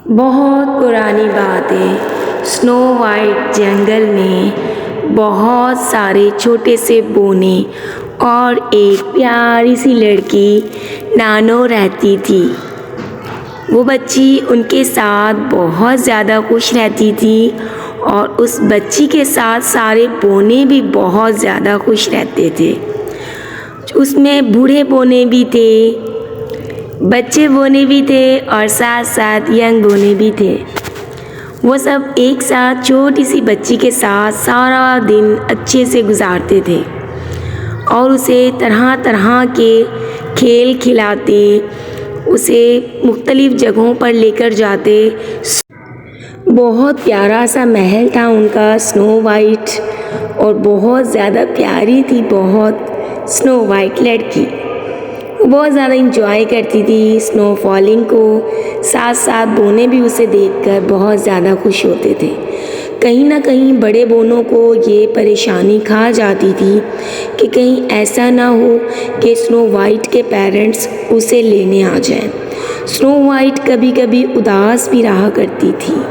बहुत पुरानी बात है। स्नो वाइट जंगल में बहुत सारे छोटे से बोने और एक प्यारी सी लड़की नानो रहती थी। वो बच्ची उनके साथ बहुत ज़्यादा खुश रहती थी और उस बच्ची के साथ सारे बोने भी बहुत ज़्यादा खुश रहते थे। उसमें बूढ़े बोने भी थे, बच्चे बोने भी थे और साथ साथ यंग बोने भी थे। वो सब एक साथ छोटी सी बच्ची के साथ सारा दिन अच्छे से गुजारते थे और उसे तरह तरह के खेल खिलाते, उसे मुख्तलिफ़ जगहों पर लेकर जाते। बहुत प्यारा सा महल था उनका स्नो वाइट, और बहुत ज़्यादा प्यारी थी बहुत स्नो वाइट लड़की। बहुत ज़्यादा इंजॉय करती थी स्नो फॉलिंग को। साथ साथ बोने भी उसे देखकर बहुत ज़्यादा खुश होते थे। कहीं ना कहीं बड़े बोनों को ये परेशानी खा जाती थी कि कहीं ऐसा ना हो कि स्नो वाइट के पेरेंट्स उसे लेने आ जाएं। स्नो वाइट कभी कभी उदास भी रहा करती थी।